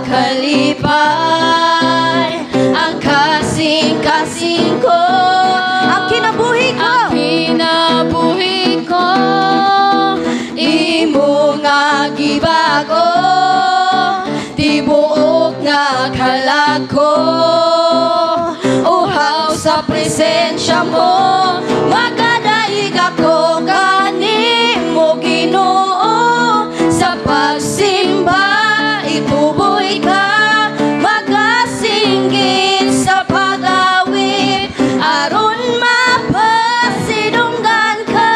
kalipay, ang kasing-kasing ko, ang kinabuhi ko, imo nga gibago, tibuok nga kalako, uhaw sa presensya mo, magadaig ako kanimo Ginoo, sa pagsimba ituboy ka, magasinggit sa pag-awit, aron mapasidunggan ka,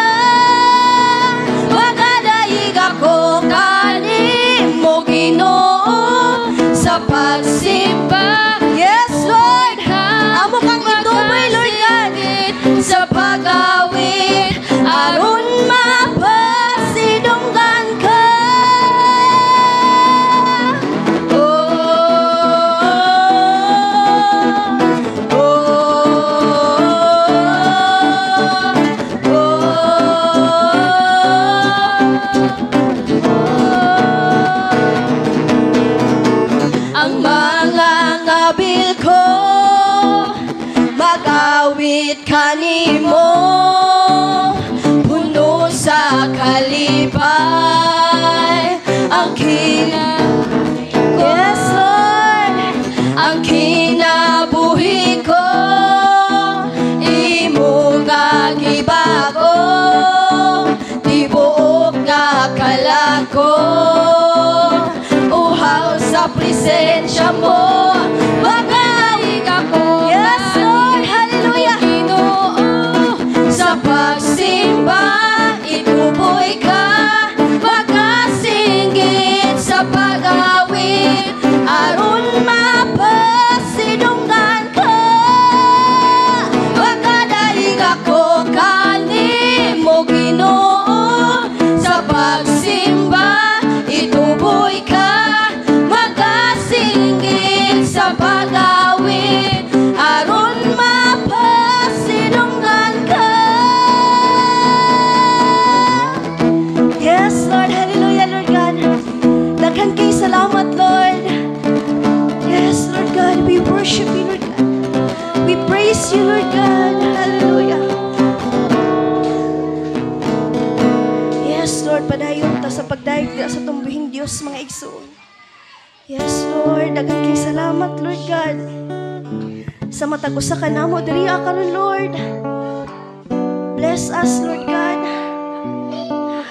magadaig ako kanimo Ginoo, sa pagsimba. yes Lord, amo kang ituboy Lord God, sa pag-awit, aron mapasidunggan ka. Ang mga ngabil ko, mag-awit kanimo, puno sa kalipay, ang yes Lord, ang kinabuhi ko, imo nga gibago, tibuok nga kalako, uhaw sa presensya mo, magaig ako. yes Lord, hallelujah, Ginoo, sa pagsimba ituboy ka, magasinggit sa pag-awit, aron mapasidunggan ka, magadaig ako kanimo Ginoo, sa pagsimba ituboy ka, magasinggit sa pag-awit, aron mapasidunggan ka. yes Lord, hallelujah Lord God, daghan kay salamat Lord, yes Lord God, we worship you Lord God, we praise you Lord God, hallelujah. Yes Lord, padayon ta sa pagdayeg sa tumbuhing Dios mga igsoon. Yes Lord, daghan kay salamat Lord God, sa matag usa ka namo diri karon Lord, bless us Lord God,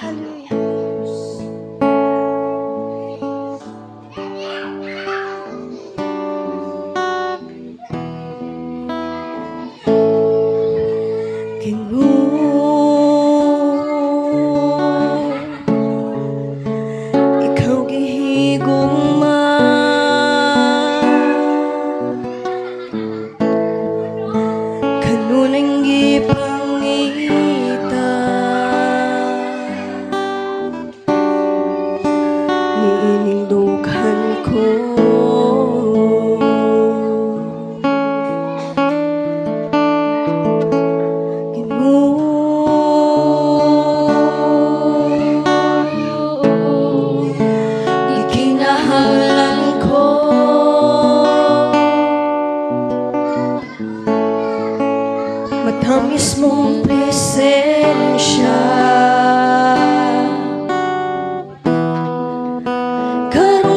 hallelujah. Ikaw gihigugma, kanunay gipangita, niining dughan ko, Ikinahanglan ko, matamis mong presensya, karon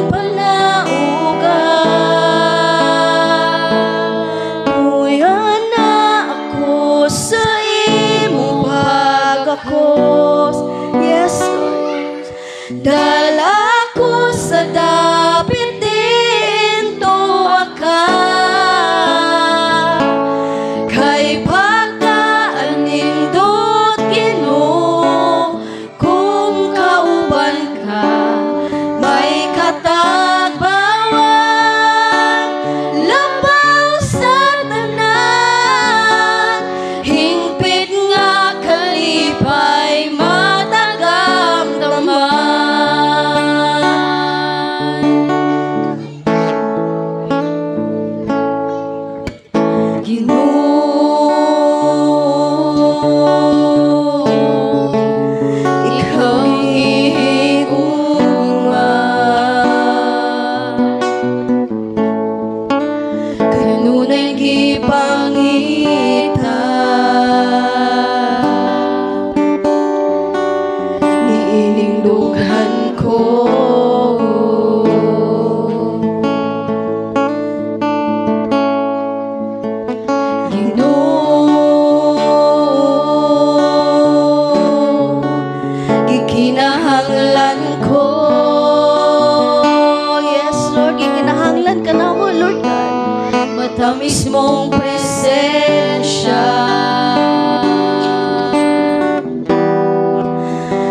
sa mismong presensya.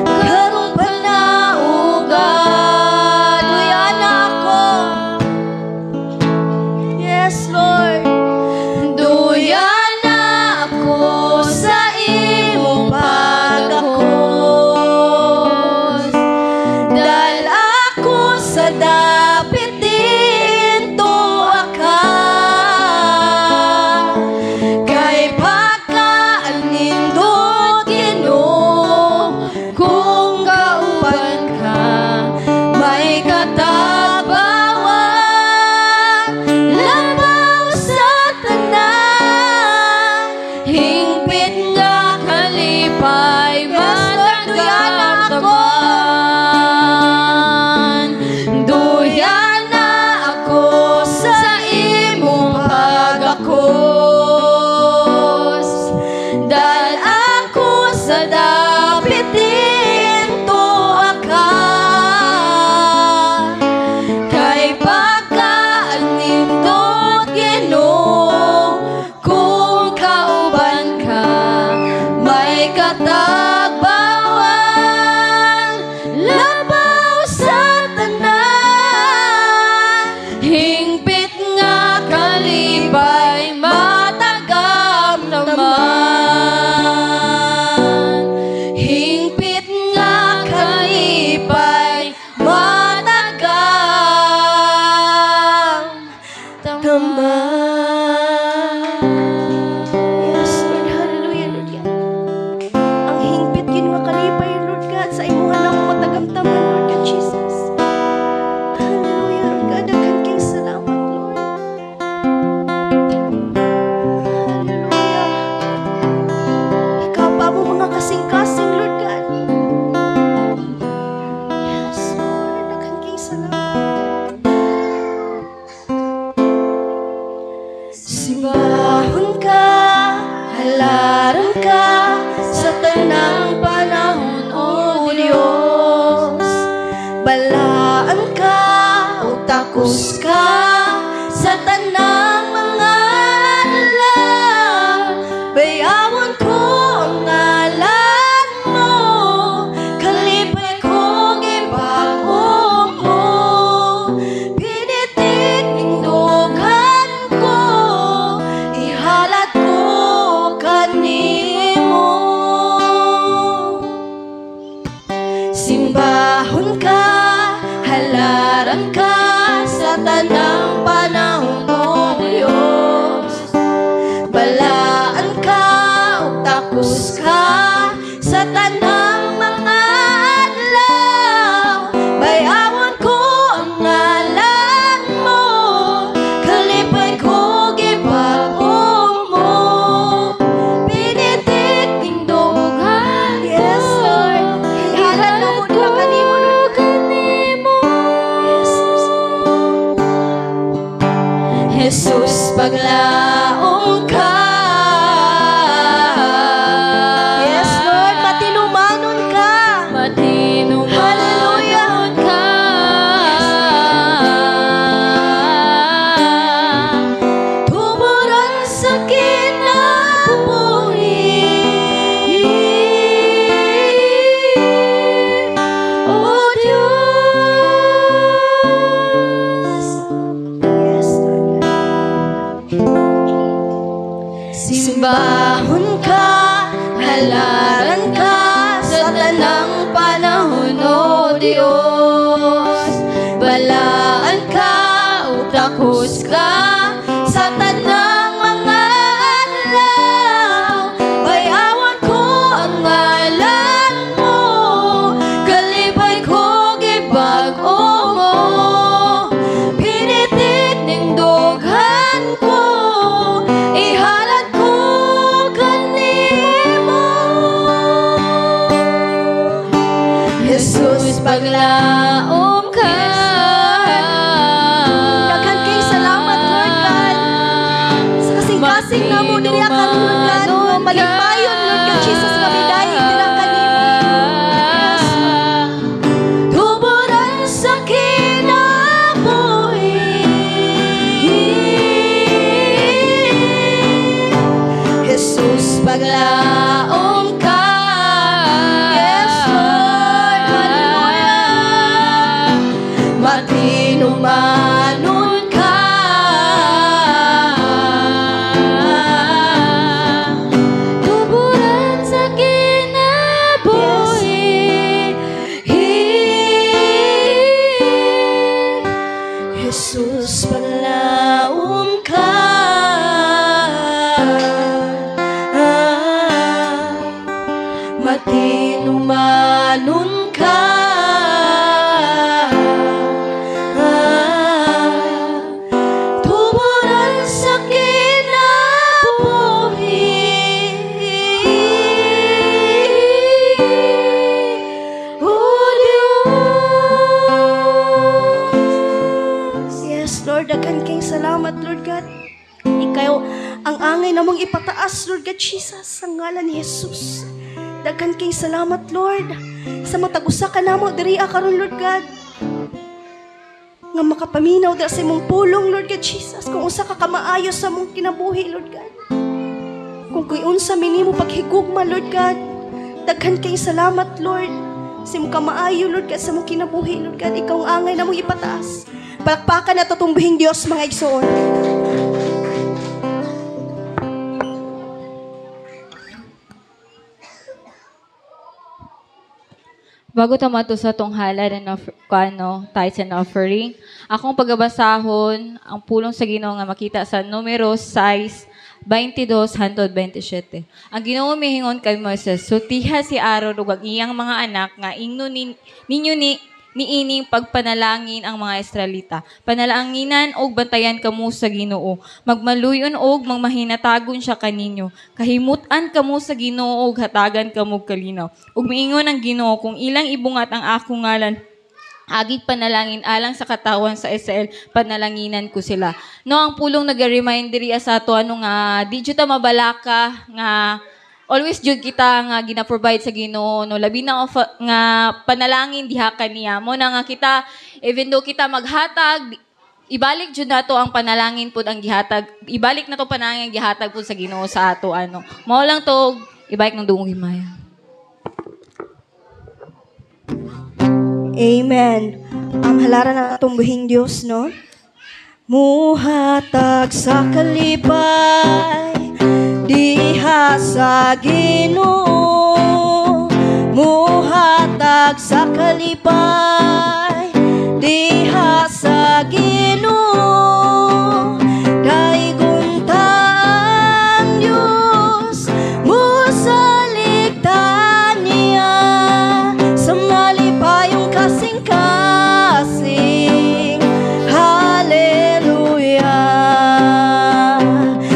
Karong panaugan, uyan ako. Yes, Lord. Duyan ako sa imong pagakos. Dal ako sa dapit din tuwa ka. Kay pagkaanindot Ginoo, kung kauban ka, may katabawan. Labaw sa tanan, hingpit nga kalipay, managamdaman. Duyan na ako sa imong pagakos. Dahil ako sa dapit din tuwa ka. Kay pagkaanindot Ginoo, kung kauban ka, may katagbawan. Labaw sa tanan, hingpit nga kalipay, matagam naman. Hingpit nga kalipay, matagam naman. Yes, Lord. Hallelujah, Lord God. Ang hingpit yun nga kalipay, Lord God, sa imuha na akong matagamtaman, Lord God Jesus. Hallelujah, Lord God. Daghan kayong salamat, Lord. Hallelujah. Ikaw pa mo mga kasing-kasing, Lord God. Yes, Lord. Daghan kayong salamat. Simbahon ka, halaran ka, sa tanang panahon, O Diyos. Balaan ka, o takos ka, sa tanang mga adlaw. Bayawon ko ang ngalan mo, kalipay ko gibago mo. Pinitig nindughan ko, ihalat ko kanimo. Simbahon ka, halaran ka, sa tanang panahon, O Diyos. Balaan ka, o takos ka, sa tanang mga adlaw. Bayawon ko ang ngalan mo, kalipay ko gibago mo. Pinitig nindughan ko, Yes, Lord. ihalat ko kanimo. Jesus, paglaong ka. Yes, Lord. Matinumanon ka. Matinumanon ka. Tumuron sa kinabuhi, O Diyos. Yes, Lord. Simbahon ka, halaran ka, sa tanang panahon, O Diyos. Balaan ka, o takos ka, sa tanang mga adlaw. Bayawon ko ang ngalan mo, kalipay ko gibago mo. Pinitig nindughan ko, ihalat ko kanimo. Jesus, paglaom ka. Daghan kayong salamat, Lord God. Sa kasing-kasing na mo, diri ka, Lord God. Malipayon, Lord God Jesus, kami dahil diri ka nimo. Yes, Tuburan sa kinabuhi, matinumanon ka. Tuburan sa kinabuhi. Jesus, palaom ka. Matinumanon ka. Tuburan sa kinabuhi. Oh Diyos. Yes, Lord, daghan kayong salamat, Lord God. Ikaw ang angay namong ipataas, Lord God Jesus, sa ngalan ni Jesus. Daghan kayong salamat, Lord, sa matag-usa ka namo diri karon, Lord God. Nga makapaminaw da sa imong pulong, Lord God Jesus, kung unsa ka kamaayo sa mong kinabuhi, Lord God. Kung kuy unsa minimo paghigugma, Lord God. Daghan kayong salamat, Lord, sa imong kamaayo, Lord God, sa mong kinabuhi, Lord God. Ikaw ang angay namong ipataas. Palakpakan at tutumbuhing Dios, mga igsoon. Bago tamato sa tong halad and tithes and offering, akong pagbabasahon ang pulong sa Ginoo nga makita sa numero 6:22-27. Ang Ginoo mihingon kay Moises, sutiha si Aaron ug ang iyang mga anak nga ingno ninyo niining pagpanalangin ang mga Israelita. Panalanginan og bantayan kamo sa Ginoo. Magmaluyon og mangmahinatagon siya kaninyo. Kahimutan kamo sa Ginoo og hatagan kamo kalinaw. Ug miingon ang Ginoo kung ilang ibungat ang akong ngalan, agig panalangin alang sa katawan sa Israel, panalanginan ko sila. No, ang pulong nag-remind diri sa ato ano nga di jud ta mabalaka nga always jud kita nga gina-provide sa Ginoo, no, labi na nga panalangin diha kaniya mo na nga kita, even though kita maghatag, ibalik jud nato ang panalangin pud ang gihatag, ibalik nato panalangin ang gihatag pud sa Ginoo sa ato ano. Mao lang to, ibalik ng dungog himaya. Amen. Ang halaran ng atong buhing Diyos, no? Muhatag sa kalipay, diha sa Ginoo. Muhatag sa kalipay, diha sa Ginoo. Daigon ta ang Diyos, musaligtan niya sa malipayong kasing-kasing. Hallelujah.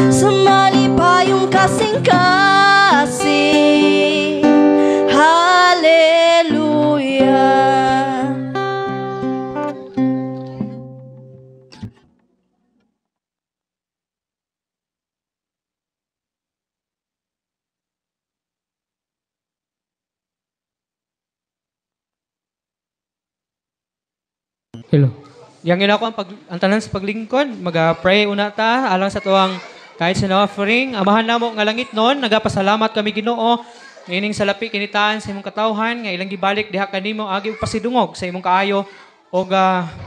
Sa malipayong kasing-kasing. Hallelujah. Hello. Yang ina ko ang tanan sa paglingkod, mag-pray una ta alang sa tuwang tithes and offering. Amahan namo nga langit noon, nagapasalamat kami Ginoo ining salapi kinitaan sa imong katawhan nga ilang gibalik diha kanimo agi og pasidungog sa imong kaayo og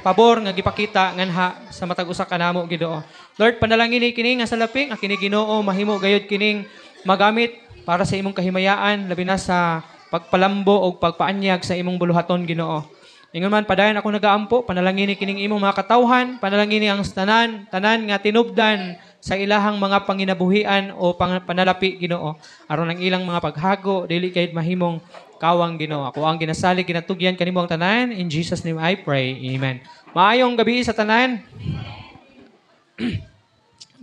pabor nga gipakita nganha sa matag usa kanamo Ginoo. Lord, panalangin kini nga salapi nga kini Ginoo mahimo gayud kining magamit para sa imong kahimayaan labi na sa pagpalambo og pagpaanyag sa imong buluhaton Ginoo. Ingon man padayon ako nagaampo, panalangini kining imong mga katawhan, panalangini ang tanan nga tinubdan sa ilahang mga panginabuhian o panalapi Ginoo. Aron ang ilang mga paghago, dili kay mahimong kawang Ginoo. Ako ang ginasalig ginatugyan kanimo ang tanan. In Jesus name I pray. Amen. Maayong gabi sa tanan.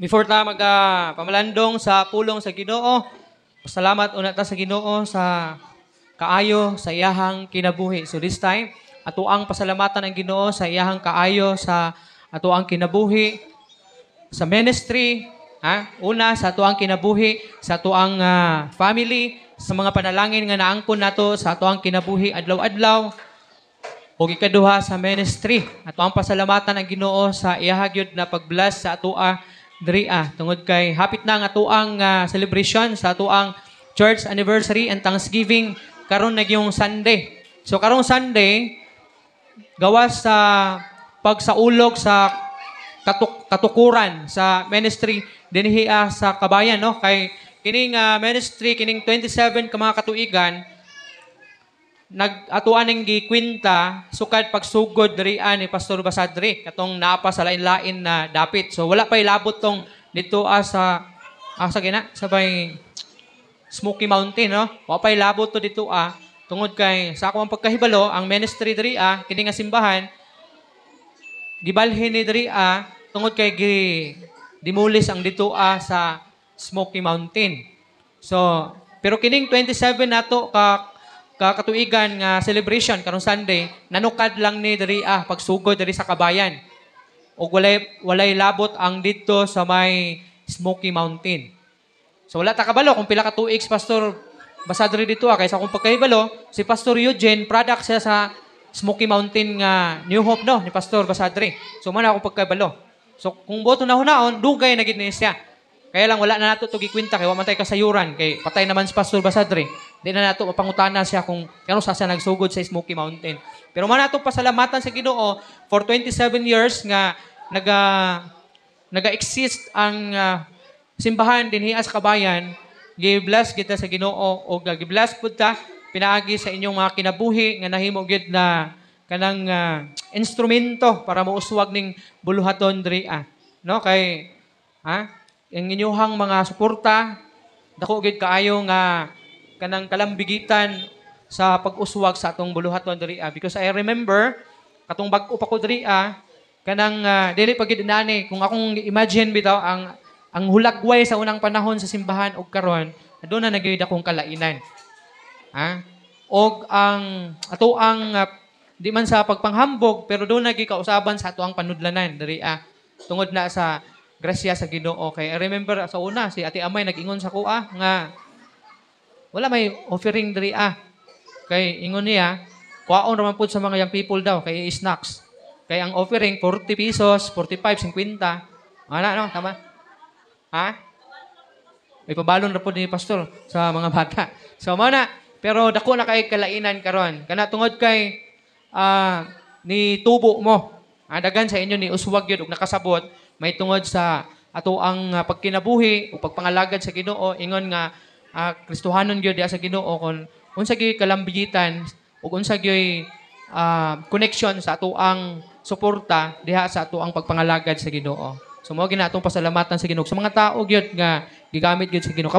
Before ta pamalandong sa pulong sa Ginoo, salamat una ta sa Ginoo sa kaayo sa iyahang kinabuhi. So this time, ato ang pasalamatan ang Ginoo sa iyahang kaayo sa ato ang kinabuhi sa ministry, una sa ato ang kinabuhi sa ato ang family, sa mga panalangin nga naangkon nato sa ato ang kinabuhi adlaw-adlaw, ug ikaduha sa ministry. Ato ang pasalamatan ang Ginoo sa iyahagyod na pagbless sa ato diri tungod kay hapit na ang ato ang celebration sa ato ang church anniversary and Thanksgiving karon nagyong Sunday. So karong Sunday gawas sa pagsaulog sa katukuran sa ministry dinhi sa kabayan, no? Kay kining ministry kining 27 ka mga katuigan nag-atuan ning gikwinta sukad pagsugod diri ni Pastor Basadre katong naapa sa lain-lain na dapit. So wala pay labot tong dito sa sabay Smoky Mountain, no? Wala pay labot to dito tungod kay sa akong pagkahibalo ang ministry diri kini nga simbahan gibalhin ni diri tungod kay dimulis ang dito sa Smoky Mountain. So pero kining 27 nato katuigan nga celebration karong Sunday nanukad lang ni diri pagsugod diri sa kabayan. O walay labot ang dito sa may Smoky Mountain. So wala ta kabalo kung pila ka tuig Pastor Basadre dito kaysa kung pagkahibalo si Pastor Eugene product siya sa Smoky Mountain nga New Hope, no, ni Pastor Basadre. So man akong pagkahibalo. So kung boto na hunaon dugay na gid ni siya. Kaya lang wala na nato to gikwenta kay wa man tay kasayuran kay patay naman si Pastor Basadre. Di na nato mapangutana siya kung kano sa siya nagsugod sa Smoky Mountain. Pero man nato pasalamatan sa Ginoo for 27 years nga naga-exist ang simbahan dinhi sa kabayan. Gi-bless kita sa Ginoo o gi-bless pud ta pinaagi sa inyong mga kinabuhi nga nahimo gyud na kanang instrumento para mauswag ning buluhaton diri no kay ang inyong mga suporta dako gyud kaayo nga kanang kalambigitan sa pag-uswag sa atong buluhaton diri because I remember katong bag-o pa ko diri kanang dili pa gid inani kung akong imagine bitaw ang hulagway sa unang panahon sa simbahan og karon aduna na gyud akong kalainan. Og ang di man sa pagpanghambog pero doon nagi kausaban sa ato ang panudlanan diri tungod na sa grasya sa Ginoo. Kay I remember sa una si Ate Amay nag-ingon sa kuha nga wala may offering diri kay ingon niya kuhaon ra man pud sa mga young people daw kay snacks. Kay ang offering 40 pesos, 45, 50. Ana no, tama? May pabalon ra pud ni pastor sa mga bata. So mao na pero dako na kay kalainan karon. Kana tungod kay ni tubo mo. Dagan sa inyo ni uswag gyud ug nakasabot may tungod sa ato ang pagkinabuhi o pagpangalagad sa Ginoo ingon nga Kristohanon gyud sa Ginoo kon unsa gyud kalambigitan ug unsa gyud connection sa ato ang suporta diha sa ato ang pagpangalagad sa Ginoo. So mao ginatong pasalamatan sa Ginoo sa mga tao gyud nga gigamit gyud sa Ginoo.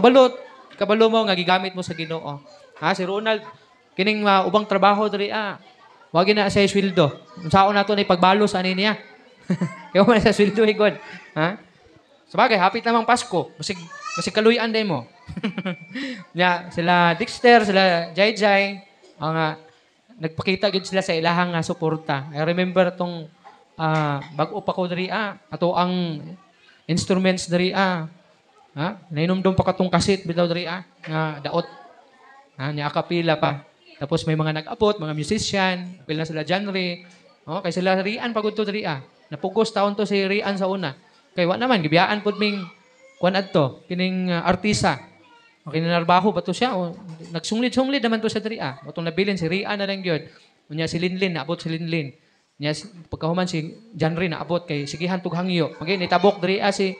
Kabalo mo nga gigamit mo sa Ginoo. Si Ronald kining ubang trabaho diri wa gina sa sweldo. Unsaon nato ni pagbalo sa ani niya. Kaya man sa sweldo higod. Sabagay hapit namang Pasko. Basig kaluyan day mo. Sila Dexter, sila Jai ang nagpakita gid sila sa ilahang suporta. I remember tong bag-o pa ko diri ato ang instruments diri nainumdum pa katong kasit bitaw diri nga daot nya akapila pa. Tapos may mga nag-abot, mga musician, pila na sila genre. Kay sila Rian pagud to diri napugos taon to si Rian sa una. Kay wa naman gibiyaan pud ming kuan adto kining artista. Kinarbaho ba to siya o nagsumlid naman to sa diri Motong nabilin si Rian na lang gyud. Unya si Linlin naabot si Linlin. Nya pagkahuman si genre naabot kay sigihan tug hangyo. Magi nitabok diri si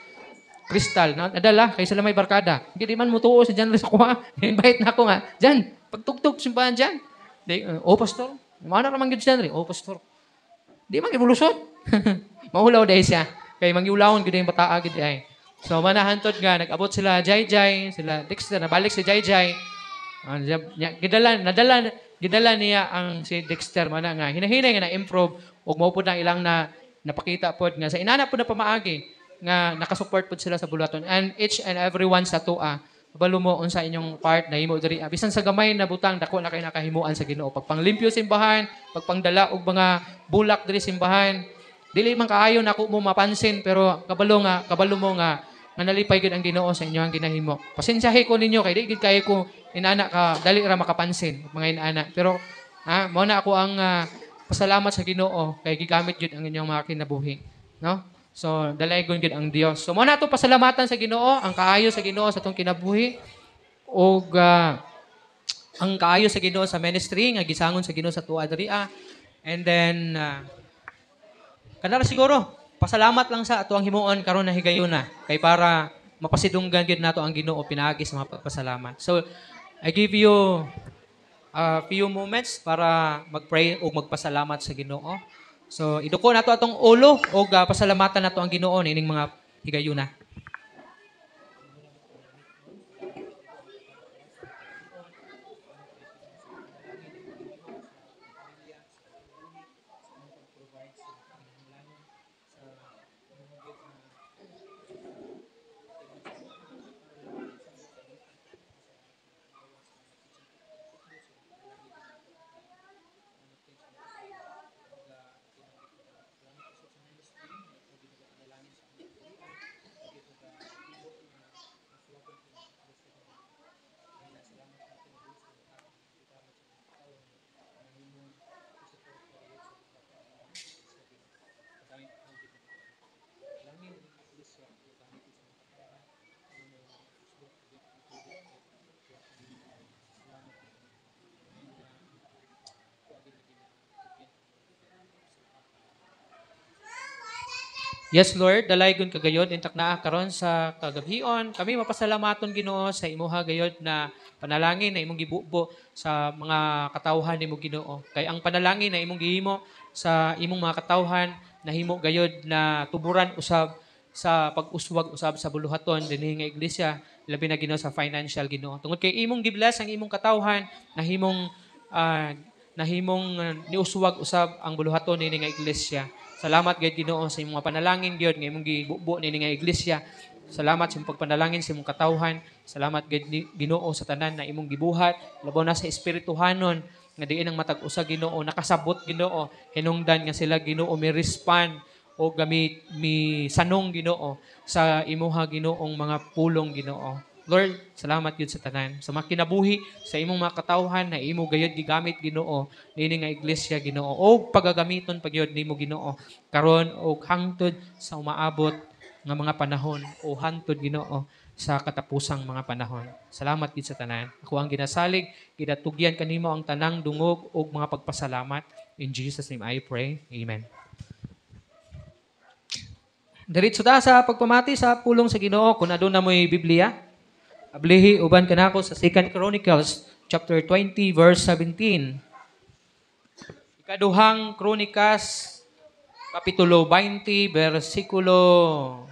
Crystal nadala kay sila may barkada. Di man mutuo si genre sa kuha. Invite na ako nga. Jan, pagtugtog simbahan dyan. Pastor. Mana naman gyud genre. Pastor. Di man gibulusot. Mahulaw dahil siya. Kay mangiulawon gyud yung bataa gyud ay. So manahantod nga nag-abot sila Jai, sila Dexter, nabalik si Jai. Gidala niya ang si Dexter mana nga hinahinay nga na-improve ug mao pud na ilang napakita pod nga sa inana pud na pamaagi nga nakasupport pud sila sa bulaton and each and everyone sa tuwa kabalo mo unsa inyong part na himo diri bisan sa gamay na butang dako na kay nakahimuan sa Ginoo pagpanglimpyo simbahan pagpangdala og mga bulak diri simbahan dili man kaayo nako mo mapansin pero kabalo mo nga nalipay gid ang Ginoo sa inyo ang ginahimo pasensyahe ko ninyo kay di gid kayo ko inana ka dali ra makapansin mga inana pero mao na ako ang pasalamat sa Ginoo kay gigamit gid ang inyong mga kinabuhi no. So, dalaygon gid ang Dios. So, mo na ito pasalamatan sa Ginoo, ang kaayo sa Ginoo sa itong kinabuhi, o ang kaayo sa Ginoo sa ministry, nga gisangon sa Ginoo sa tuwa diri. And then, Kanala siguro, pasalamat lang sa ato ang himuon karon na higayuna kay para mapasidunggan gid nato ang Ginoo pinaagi sa mga pagpasalamat. So I give you a few moments para mag-pray o magpasalamat sa Ginoo. So iduko nato atong ulo o pasalamatan nato ang Ginoo ining mga higayuna. Yes, Lord, dalaygon kagayod intak naa karon sa kagabhion. Kami mapasalamaton Ginoo sa imuha gayod na panalangin na imong gibubo sa mga katawhan nimo Ginoo. Kay ang panalangin na imong gihimo sa imong mga katawhan nahimo gayod na tuburan usab sa pag-uswag usab sa buluhaton dinhi nga iglesia labi na Ginoo sa financial Ginoo. Tungod kay imong gibless ang imong katawhan nahimong niuswag usab ang buluhaton dinhi nga iglesia. Salamat gayud Ginoo sa imong mga panalangin gyud nga imong gibubo nini nga iglesia. Salamat sa imong pagpanalangin sa imong katawhan. Salamat gayud Ginoo sa tanan na imong gibuhat labaw na sa espirituhanon nga diin ang matag usa Ginoo nakasabot Ginoo hinungdan nga sila Ginoo mi respond o gamit mi sanong Ginoo sa imuha Ginoong mga pulong Ginoo. Lord, salamat yun sa tanan. Sa mga kinabuhi, sa imong mga katawhan na imo gayud gigamit Ginoo nini nga iglesia Ginoo. O pagagamiton pagyud nimo Ginoo karon og hangtod sa umaabot nga mga panahon o hangtod Ginoo sa katapusang mga panahon. Salamat gid sa tanan. Ako ang ginasalig, gidatugyan kanimo ang tanang dungog og mga pagpasalamat. In Jesus' name I pray. Amen. Diretso ta sa pagpamati sa pulong sa Ginoo kung aduna mo'y Biblia. Ablihi uban kanako sa 2 Chronicles chapter 20 verse 17. Ikaduhang Kronikas kapitulo 20 bersikulo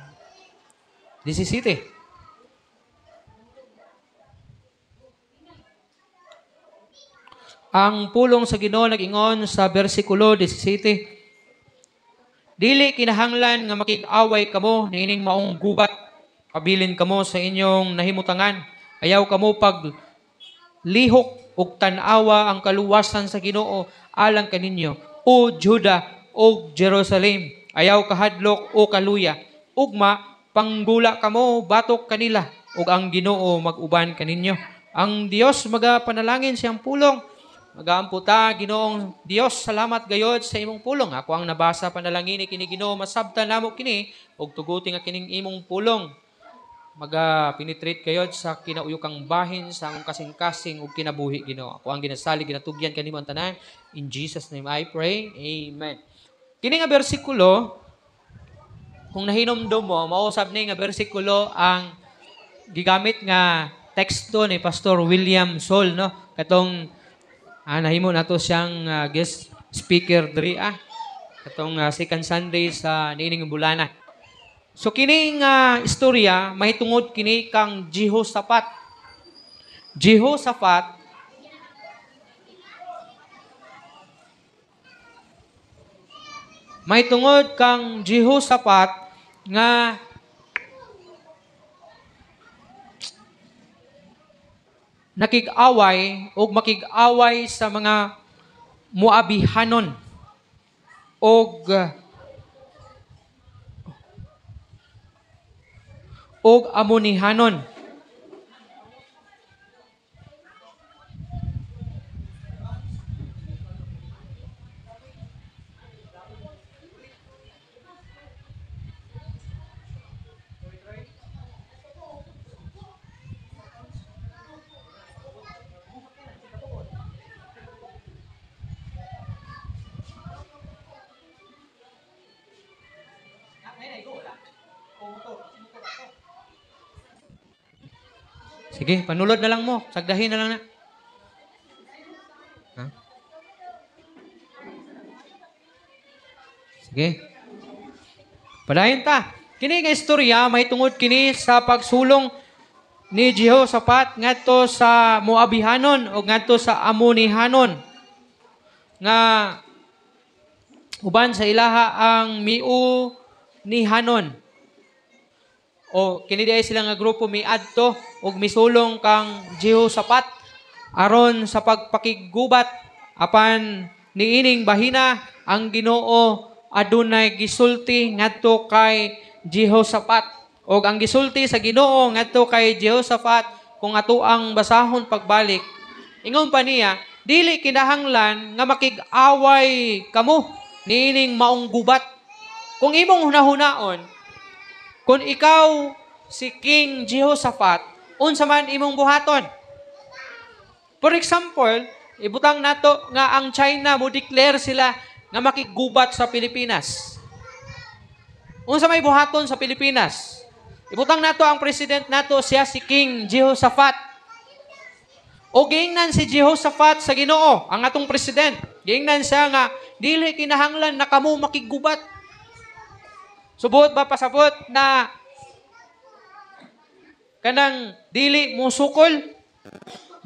17. Ang pulong sa Ginoo nag-ingon sa bersikulo 17. Dili kinahanglan nga makig-away kamo niining maong gubat. Pabilin kamo sa inyong nahimutangan. Ayaw kamo pag lihok ug tan-awa ang kaluwasan sa Ginoo alang kaninyo. O Juda o Jerusalem, ayaw kahadlok o kaluya. Ugma panggula kamo batok kanila ug ang Ginoo mag-uban kaninyo. Ang Dios magapanalangin siyang pulong. Magaamputa Ginoong Dios, salamat gayod sa imong pulong. Ako ang nabasa panalangin ni kini Ginoo, masabtan namo kini ug tuguti nga kining imong pulong. Maga-penetrate kayo sa kinauyukang bahin sa among kasing-kasing ug kinabuhi Ginoo. Ako ang ginasalig ginatugyan kanimo ang tanan. In Jesus name I pray. Amen. Kini nga bersikulo kung nahinomdom mo, mausab ni nga bersikulo ang gigamit nga teksto ni Pastor William Sol, no? Katong nahimo nato siyang guest speaker diri katong second Sunday sa niining bulana. So kining istorya mahitungod kini kang Jehoshaphat. Jehoshaphat mahitungod kang Jehoshaphat nga nakig-away o makig-away sa mga Moabihanon og Amonihanon. Sige, panulod na lang mo. Sagdahin na lang na. Ha? Sige. Padayon ta. Kini nga istorya may tungod kini sa pagsulong ni Jehoshaphat ngadto sa Moabihanon o ngadto sa Amonihanon nga uban sa ilaha ang Miunihanon. O kini diay sila nga grupo miadto ug misulong kang Jehoshaphat aron sa pagpakigubat apan niining bahina ang Ginoo adunay gisulti ngadto kay Jehoshaphat. Og ang gisulti sa Ginoo ngadto kay Jehoshaphat kung ato ang basahon pagbalik. Ingon pa niya, dili kinahanglan nga makig-away kamo niining maong gubat. Kung imong hunahunaon, kung ikaw si King Jehoshaphat, unsa man imong buhaton? For example, ibutang nato nga ang China mo declare sila nga makigubat sa Pilipinas. Unsa may buhaton sa Pilipinas? Ibutang nato ang president nato siya si King Jehoshaphat. O giingnan si Jehoshaphat sa Ginoo, ang atong president. Giingnan siya nga dili kinahanglan na kamo makigubat. Subot ba pasabot na kanang dili mo sukol?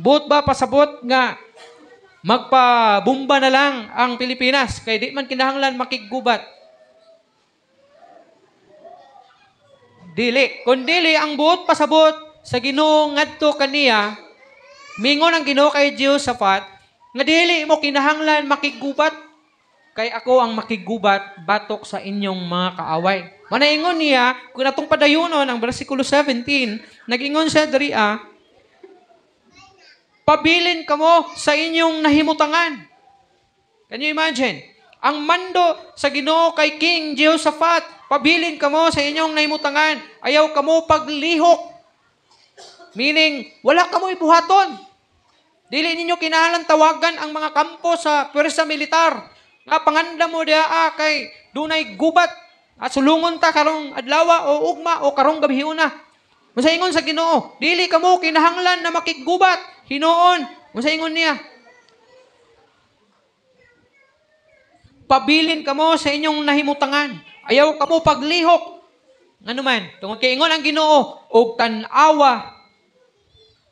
Buot ba pasabot nga magpabumba na lang ang Pilipinas kay di man kinahanglan makigubat? Dili. Kung dili, ang buot pasabot sa Ginoo ngadto kaniya, mingon ang Ginoo kay Jehoshaphat, nga dili mo kinahanglan makigubat, kay ako ang makigubat batok sa inyong mga kaaway. Manaingon niya, kung natong padayunon, ang versikulo 17, nag-ingon siya diri, pabilin kamo sa inyong nahimutangan. Can you imagine? Ang mando sa Ginoo kay King Jehoshaphat, pabilin kamo sa inyong nahimutangan. Ayaw kamo paglihok. Meaning, wala kamo ibuhaton. Dili ninyo kinahanglan tawagan ang mga kampo sa pwersa militar. Nga panganda mo dia kay dunay gubat at sulungon ta karong adlaw o ugma o karong gabihiuna na. Masaingon sa Ginoo, dili kamo kinahanglan na makigubat. Hinoon, masaingon niya, pabilin kamo sa inyong nahimutangan. Ayaw kamo paglihok. Ano man, tungod kay ingon ang Ginoo, og tan-awa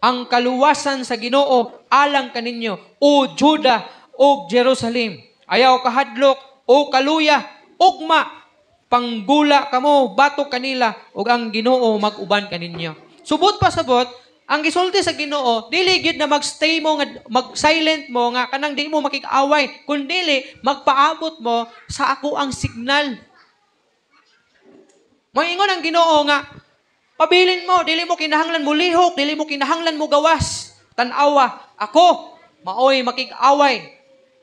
ang kaluwasan sa Ginoo alang kaninyo, o Juda, o Jerusalem. Ayaw kahadlok, o kaluya, ugma, panggula kamo, batok kanila, ug ang Ginoo mag-uban kaninyo. Subot pa sabot, ang gisulti sa Ginoo, dili gid na magstay mo, mag-silent mo, nga kanang di mo makik-away, kundili, magpaabot mo sa ako ang signal. Moingon ang Ginoo nga, pabilin mo, dili mo kinahanglan mo lihok, dili mo kinahanglan mo gawas. Tan-awa, ako, maoy makik-away,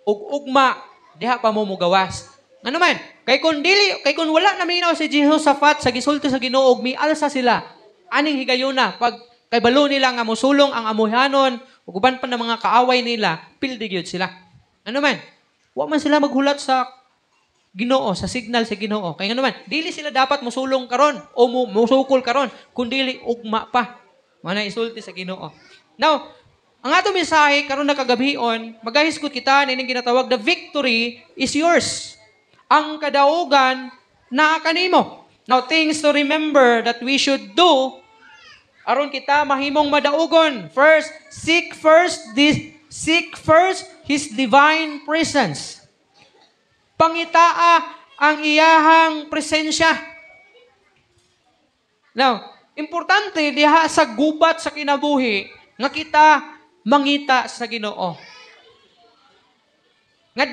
ug ugma, diha pa mo gawas. Ano man? Kay kung wala na minaw si Jehoshaphat sa gisulti sa Ginoo, mialsa sila. Aning higayuna pag kay balo nila nga mosulong ang amuhanon, ug uban pa ng mga kaaway nila, pildi gyud sila. Ano man? Wa man sila maghulat sa Ginoo, sa signal sa Ginoo. Kay ano man, dili sila dapat mosulong karon o musukol karon, kun dili ugma pa. Mana isulti sa Ginoo. Now, ang ato mensahe karon na kagabion, magahisgot kita nining ginatawag the victory is yours. Ang kadaugan naa kanimo. Now, things to remember that we should do aron kita mahimong madaugon. First, seek first His divine presence. Pangitaa ang iyahang presensya. Now, importante diha sa gubat sa kinabuhi nga kita mangita sa Ginoo. Nga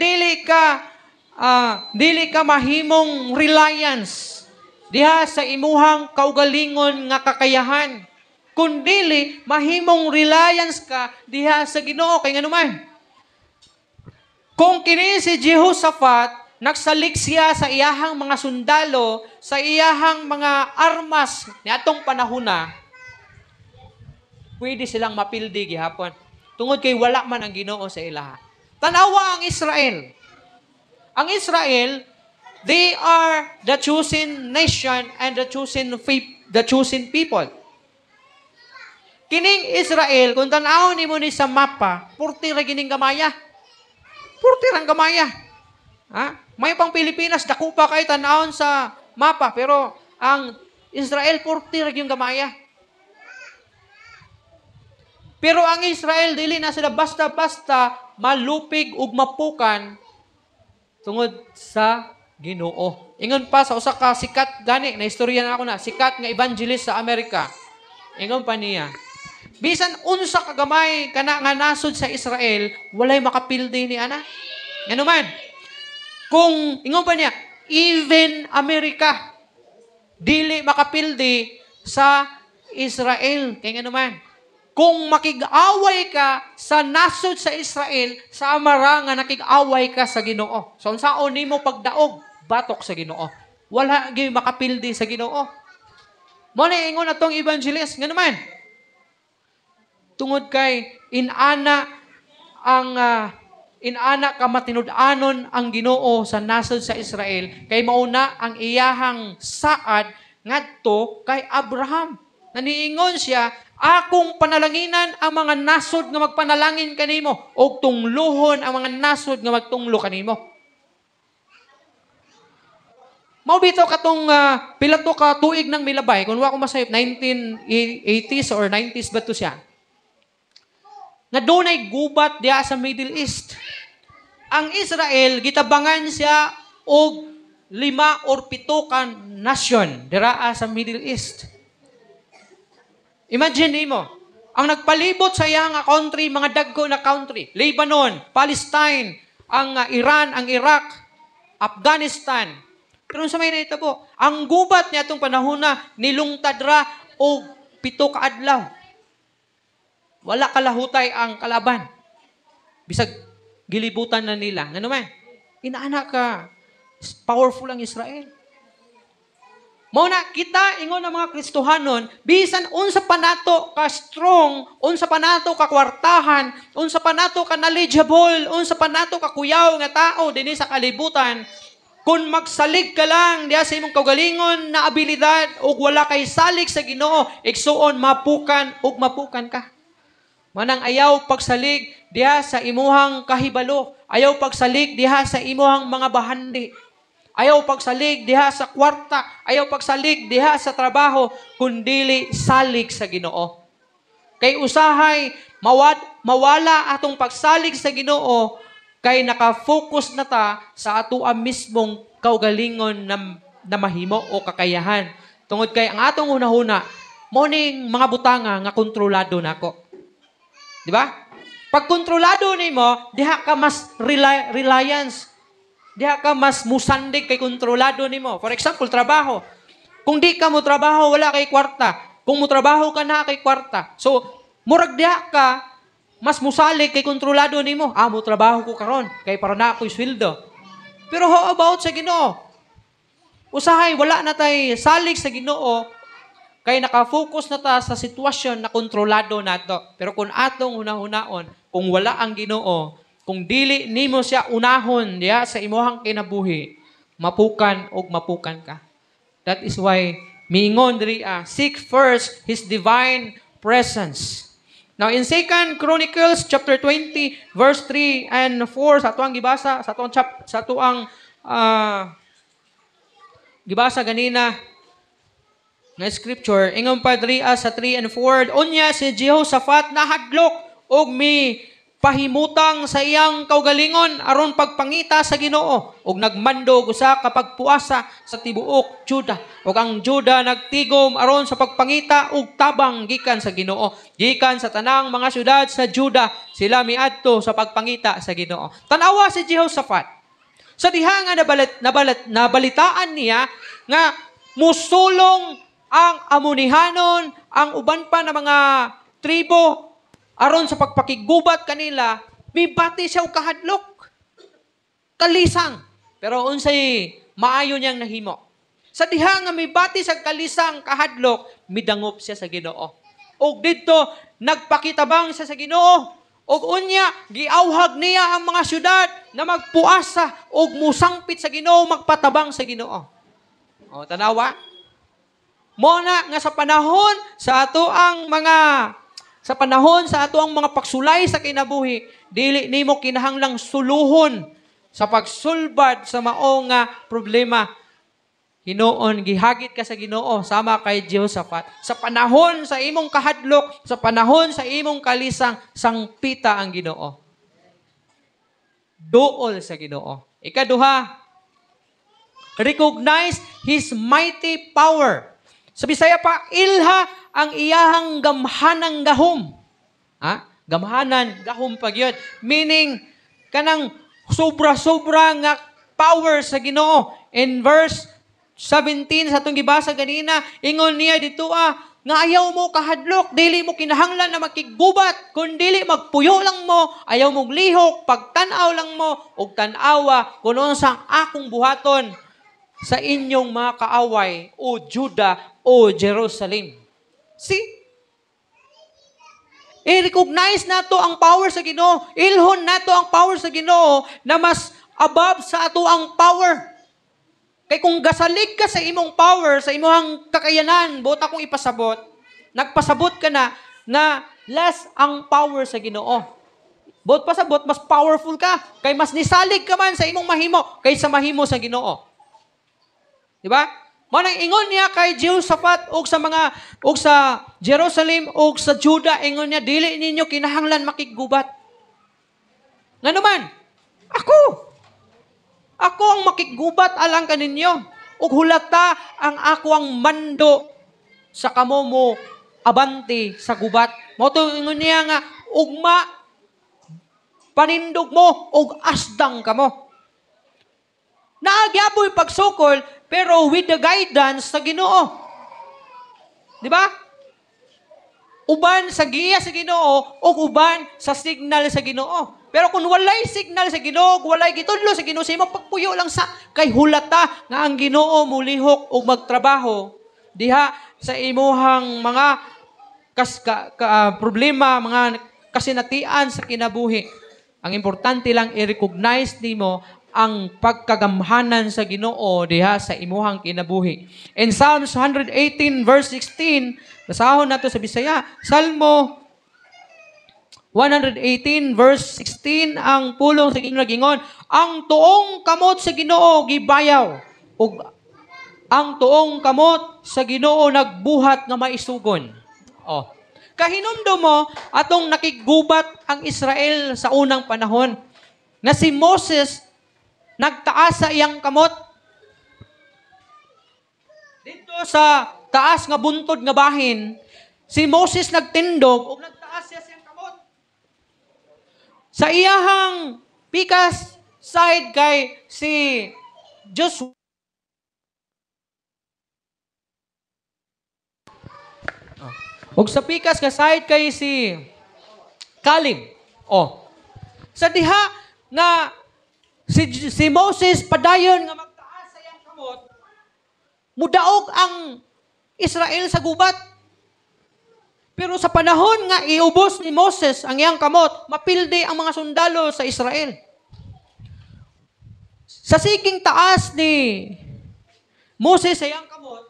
dili ka mahimong reliance diha sa imuhang kaugalingon nga kakayahan. Kundili mahimong reliance ka diha sa Ginoo kay nganuman. Kung kini si Jehoshaphat nagsalik siya sa iyahang mga sundalo, sa iyahang mga armas niadtong panahona, pwede silang mapildi gihapon. Tungod kay wala man ang Ginoo sa ilaha. Tanawa ang Israel. Ang Israel, They are the chosen nation and the chosen people. Kining Israel, kung tanaw ni mo ni sa mapa, purti ra gining gamaya. Purti rang gamaya. Ha? May pang Pilipinas, dako pa kay tanawon sa mapa, pero ang Israel, purti ra yung gamaya. Pero ang Israel, dili na sila basta-basta malupig ug mapukan tungod sa Ginoo. Ingon pa sa usa ka sikat gani na istorya na ako na, sikat nga evangelist sa Amerika. Ingon pa niya, bisan unsa ka gamay kana nga nasod sa Israel, walay makapildi ni ana. Ngano man? Kung ingon pa niya, even Amerika dili makapildi sa Israel. Kay ngano man? Kung makig-away ka sa nasod sa Israel, sa amara nga nakig-away ka sa Ginoo. So unsaon nimo pagdaog? Batok sa Ginoo. Wala gyud makapildi sa Ginoo. Mo ni ingon atong evangelist nga naman. Tungod kay inana ka matinud-anon ang Ginoo sa nasod sa Israel, kay mauna ang iyahang saad ngadto kay Abraham. Naniingon siya, akong panalanginan ang mga nasod nga magpanalangin kanimo o tungluhon ang mga nasod nga magtunglo kanimo. Maubito katong pilato ka tuig ng milabay, kung wa ko masayop, 1980s or 90s ba to siya? Na doon ay gubat diya sa Middle East. Ang Israel, gitabangan siya og 5 or 7 ka nasyon diraa sa Middle East. Imagine mo, ang nagpalibot sa iyang country, mga dagko na country, Lebanon, Palestine, ang Iran, ang Iraq, Afghanistan. Pero sa may naitabo, ang gubat niya itong panahon na nilungtad ra o 7 ka adlaw. Wala kalahutay ang kalaban. Bisag gilibutan na nila. Nga naman, inaana ka, powerful ang Israel. Muna, kita, ingon ng mga Kristohanon, bisan unsa pa nato ka strong, unsa pa nato ka kwartahan, unsa pa nato ka knowledgeable, unsa pa nato ka kuyaw nga tao dinhi sa kalibutan, kung magsalig ka lang diya sa imong kaugalingon na abilidad ug wala kay salig sa Ginoo, igsuon mapukan ug mapukan ka. Manang ayaw pagsalig diha sa imuhang kahibalo, ayaw pagsalig diha sa imuhang mga bahandi. Ayaw pagsalig diha sa kwarta, ayaw pagsalig diha sa trabaho, kundili salig sa Ginoo. Kay usahay mawala atong pagsalig sa Ginoo kay naka-focus na ta sa atoa mismong kaugalingon na mahimo o kakayahan. Tungod kay ang atong hunahuna, morning mga butanga nga kontrolado nako. Di ba? Pag kontrolado nimo, diha ka mas reliance. Diha ka mas musandig kay kontrolado nimo. For example, trabaho. Kung di ka mo trabaho, wala kay kwarta. Kung mo trabaho ka na kay kwarta. So, murag diha ka, mas musalig kay kontrolado nimo. Mo trabaho ko karon kay para na ako'y sweldo. Pero how about sa Ginoo? Usahay, wala na tay salig sa Ginoo kay naka-focus na ta sa sitwasyon na kontrolado nato. Pero kung atong hunahunahon, kung wala ang Ginoo, kung dili nimo siya unahon diya sa imuhang kinabuhi, mapukan og mapukan ka. That is why miingon diri seek first His divine presence. Now in 2 Chronicles chapter 20 verse 3 and 4 sa atuang gibasa sa atuang gibasa ganina nga scripture, ingon pa diri sa 3 and 4, unya si Jehoshaphat nahadlok og mi pahimutang sa iyang kaugalingon aron pagpangita sa Ginoo ug nagmando usa ka pagpuasa sa tibuok Juda ug ang Juda nagtigom aron sa pagpangita ug tabang gikan sa Ginoo gikan sa tanang mga syudad sa Juda sila miadto sa pagpangita sa Ginoo. Tanawa si Jehoshaphat sa diha nga nabalitaan niya nga musulong ang Amonihanon, ang uban pa na mga tribo aron sa pagpakigubat kanila, mibati siya og kahadlok. Kalisang. Pero unsay maayo niyang nahimo. Sa diha nga mibati sa kalisang kahadlok, midangop siya sa Ginoo. Og didto nagpakitabang siya sa Ginoo Og unya, giawhag niya ang mga syudad na magpuasa og musangpit sa Ginoo, magpatabang sa Ginoo. O, tanawa? Muna nga sa panahon sa ato ang mga pagsulay sa kinabuhi, dili nimo kinahanglang suluhon sa pagsulbad sa mao nga problema. Hinoon, gihagit ka sa Ginoo, sama kay Jehoshaphat. Sa panahon sa imong kahadlok, sa panahon sa imong kalisang, sangpita ang Ginoo. Duol sa Ginoo. Ikaduha, recognize His mighty power. Sa Bisaya pa, ilha ang iyahang gamhanang gahom. Gamhanan, gahom pag yun. Meaning, kanang sobra-sobra nga power sa Ginoo. In verse 17 sa itong gibasa ganina, ingon niya dito nga ayaw mo kahadlok, dili mo kinahanglan na makigubat, kung dili magpuyo lang mo, ayaw mong lihok, pagtanaw lang mo, og tanawa, kung sa akong buhaton sa inyong mga kaaway, o Juda, o Jerusalem. See? I-recognize nato ang power sa Ginoo, ilhon nato ang power sa Ginoo na mas above sa ato ang power. Kay kung gasalig ka sa imong power, sa imong kakayanan, buot akong ipasabot, nagpasabot ka na less ang power sa Ginoo. Buot pasabot, mas powerful ka. Kay mas nisalig ka man sa imong mahimo, kaysa mahimo sa Ginoo. Diba? Manang ingon niya kay Jehoshaphat og sa Jerusalem og sa Juda, ingon niya, dili ninyo kinahanglan makigubat. Nganuman, Ako ang makigubat alang kaninyo. Ug hulata ang ako ang mando sa kamo mo abanti sa gubat. Mao to ingon niya nga ugma panindog mo og asdang kamo. Naagyaboy pagsukol pero with the guidance sa Ginoo. Di ba? Uban sa giya sa Ginoo ug uban sa signal sa Ginoo. Pero kung walay signal sa Ginoo, walay gitudlo sa Ginoo, sa imong pagpuyo lang sa kay hulata nga ang Ginoo mulihok og magtrabaho diha sa imuhang mga problema, mga kasinatian sa kinabuhi. Ang importante lang i-recognize nimo ang pagkagamhanan sa Ginoo diha sa imuhang kinabuhi. In Psalms 118 verse 16, basahon nato sa Bisaya, Salmo 118 verse 16 ang pulong sa gingon, ang tuong kamot sa Ginoo gibayaw ug ang tuong kamot sa Ginoo nagbuhat nga maisugon. Kahinumdum mo atong nakigubat ang Israel sa unang panahon na si Moses nagtaas sa iyang kamot dito sa taas nga buntod nga bahin. Si Moses nagtindog ug nagtaas siya sa iyang kamot. Sa iyahang pikas side kay si Joshua. Ug sa pikas nga side kay si Caleb. Sa diha nga si Moses padayon nga magtaas sa iyang kamot, mudaog ang Israel sa gubat. Pero sa panahon nga iubos ni Moses ang iyang kamot, mapildi ang mga sundalo sa Israel. Sa siging taas ni Moses sa iyang kamot,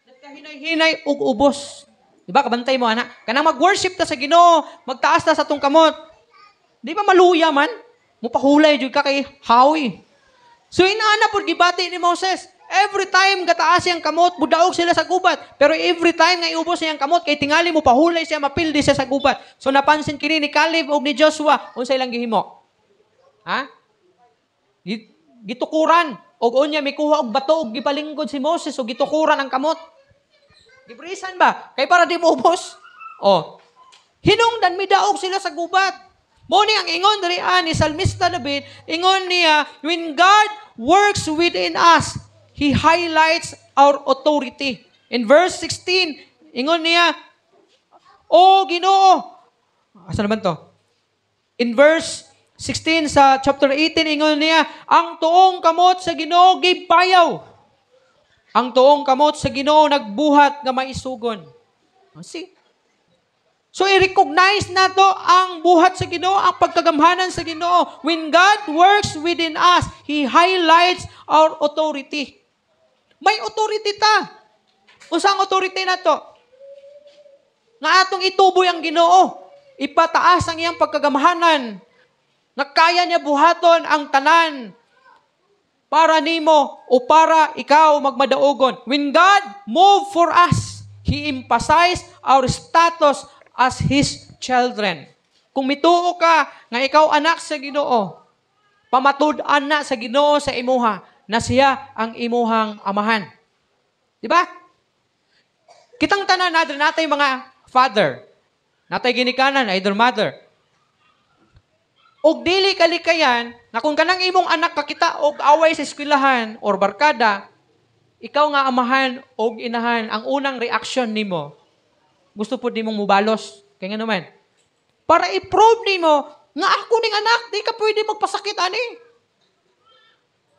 nagkahinay-hinay ug ubos. Diba, kabantay mo, anak? Kanang mag-worship ta sa Ginoo, magtaas ta sa tong kamot. Di ba maluya man? Mupahulay jud ka kay hawi. So inaana pud gibati ni Moses. Every time gataas siyang kamot, budaog sila sa gubat. Pero every time nga iubos siyang kamot, kay tingali mo pahulay siya, mapildi siya sa gubat. So napansin kini ni Caleb o ni Joshua, unsa ilang gihimo? Gitukuran. Og unya may kuha og bato og gipalinggod si Moses o gitukuran ang kamot. Gibrisan ba? Kay para di mo ubos. Hinungdan midaog sila sa gubat. Muni ang ingon diri ni Salmista David, ingon niya, when God works within us, He highlights our authority. In verse 16, ingon niya, O Ginoo. Asa naman to? In verse 16 sa chapter 18, ingon niya, ang tuong kamot sa Ginoo gibayaw. Ang tuong kamot sa Ginoo nagbuhat nga maisugon. See? So, i-recognize na to ang buhat sa Ginoo, ang pagkagamhanan sa Ginoo. When God works within us, He highlights our authority. May authority ta. Usang authority na to? Nga atong ituboy ang Ginoo. Ipataas ang iyang pagkagamhanan. Na kaya niya buhaton ang tanan para nimo o para ikaw magmadaogon. When God moved for us, He emphasized our status as His children. Kung mituo ka nga ikaw anak sa Ginoo, pamatud-an na sa Ginoo sa imuha na siya ang imuhang amahan. Di ba? Kitang tanan natay mga father, natay ginikanan, either mother. Og dili kalikayan na kung kanang imong anak kakita og away sa eskwelahan or barkada, ikaw nga amahan og inahan, ang unang reaction nimo, gusto po nimong mubalos. Kaya nga naman, para i-prove nimo nga ako ning anak, di ka pwede magpasakit ani.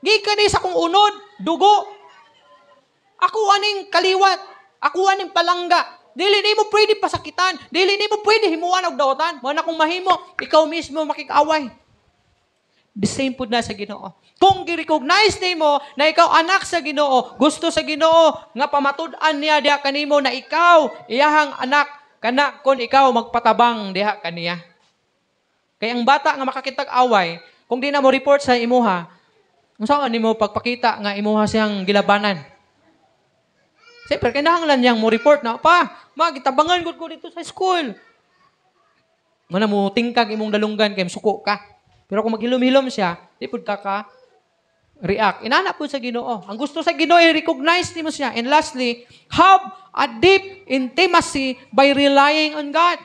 Gikan ni sa kong unod, dugo. Ako aning kaliwat, ako aning palangga. Dili nimo pwede pasakitan, dili nimo pwede himuan og daotan. Mo na kung mahimo, ikaw mismo makikaway. The same pud na sa Ginoo. Kung gi-recognize nimo na ikaw anak sa Ginoo, gusto sa Ginoo nga pamatud-an niya diha kanimo na ikaw iyahang anak kana kon ikaw magpatabang diha kaniya. Kaya ang bata nga makakitag away, kung di na mo report sa imuha, unsa nimo pagpakita nga imuha siyang gilabanan? Siyempre, kinahanglan niyang mo report na, magitabangan ko dito sa school. Mana mo tingkag imong dalunggan kay suko ka. Pero kung maghilom-hilom siya, di pud ka react. Inana po sa Ginoo. Ang gusto sa Ginoo i-recognize nimo siya. And lastly, have a deep intimacy by relying on God.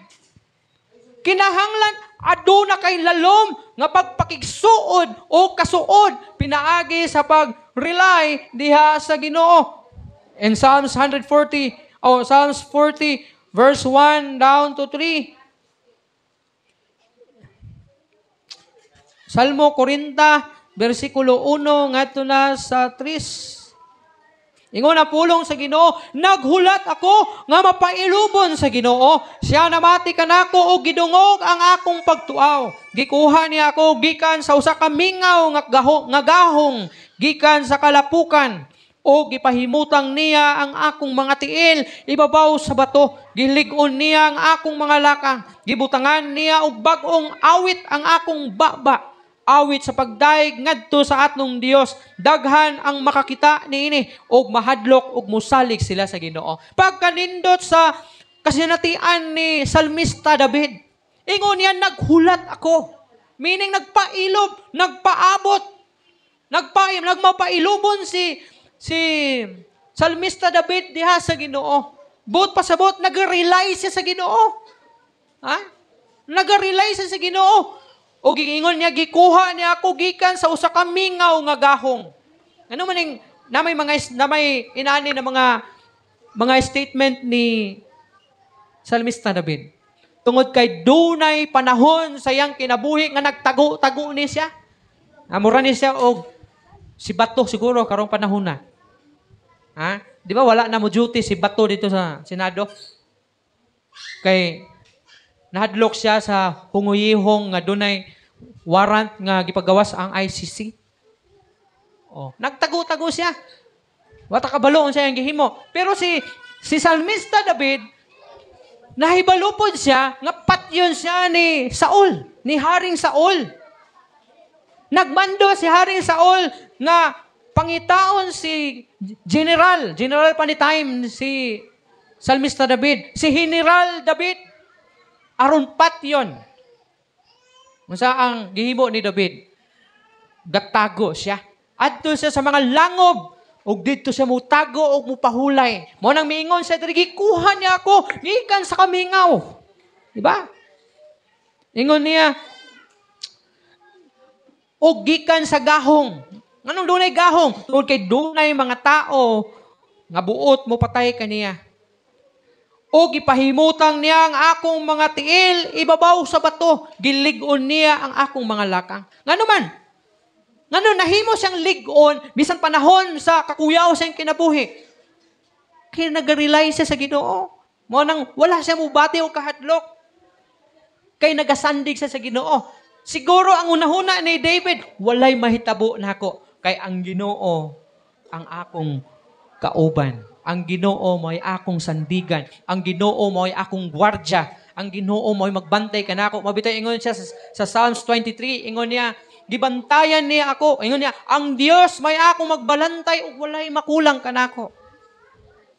Kinahanglan aduna kay lalom nga pagpakigsuod o kasuod pinaagi sa pag-rely diha sa Ginoo. In Psalms 40 verse 1 down to 3. Salmo 40 versikulo 1 ngadto na sa 3. Ingon na pulong sa Ginoo, naghulat ako nga mapailubon sa Ginoo. Siya namati kanako og gidungog ang akong pagtuaw. Gikuha niya ako gikan sa usa ka mingaw nga gahong gikan sa kalapukan. O gipahimutang niya ang akong mga tiil, ibabaw sa bato. Gilig-on niya ang akong mga lakang. Gibutangan niya og bag-ong awit ang akong baba. Awit sa pagdaig ngadto sa atnong Dios. Daghan ang makakita niini og mahadlok og musalig sila sa Ginoo. Pagkanindot sa kasinatian ni Salmista David, ingon niya, naghulat ako. Meaning nagpailob, nagpaabot, nagmapailubon si Salmista David diha sa Ginoo. Buot pasabot, nag-rely siya sa Ginoo. Ha? Nag-rely siya sa Ginoo. O giingon niya, gikuha niya ako gikan sa usa ka mingaw nga gahong. Ano man yung, na may inani na mga statement ni Salmista David. Tungod kay dunay panahon sa iyang kinabuhi nga nagtago-tago ni siya. Amura ni siya og si Bato siguro karong panahon na. Ha? Di ba wala na mo duty si Bato dito sa Senado? Kay nahadlok siya sa hunguyihong nga dunay warrant nga gipagawas ang ICC. Oh, nagtago-tago siya. Wata kabaloon siya ang gihimo. Pero si Salmista David nahibalupod siya nga patyon siya ni Saul, ni Haring Saul. Nagmando si Haring Saul na pangitaon si General pa ni time si Salmista David, si General David aron patyon. Unsa ang gihimo ni David? Gatago siya. Adto siya sa mga langob ug didto siya mutago ug mupahulay. Mo nang miingon siya diri, gikuha niya ako gikan sa kamingaw. Di ba? Ingon niya, o gikan sa gahong. Anong dunay gahong? Tungod kay dunay mga tao nga buot mo patay kaniya. O gipahimutang niya ang akong mga tiil, ibabaw sa bato. Gilig-on niya ang akong mga lakang. Ngano man? Ngano nahimo siyang lig-on bisan panahon sa kakuyaw siyang kinabuhi. Kaya nag-rely siya sa Ginoo. Mo nang wala siya mubati o kahadlok. Kay nagasandig sa Ginoo. Siguro ang unahuna ni David, walay mahitabo nako kay ang Ginoo ang akong kauban. Ang Ginoo mo'y akong sandigan. Ang Ginoo mo'y akong gwardya. Ang Ginoo mo'y magbantay kanako. Mabitay ingon siya sa Psalms 23, ingon niya, gibantayan niya ako. Ingon niya, ang Dios may akong magbalantay ug walay makulang kanako.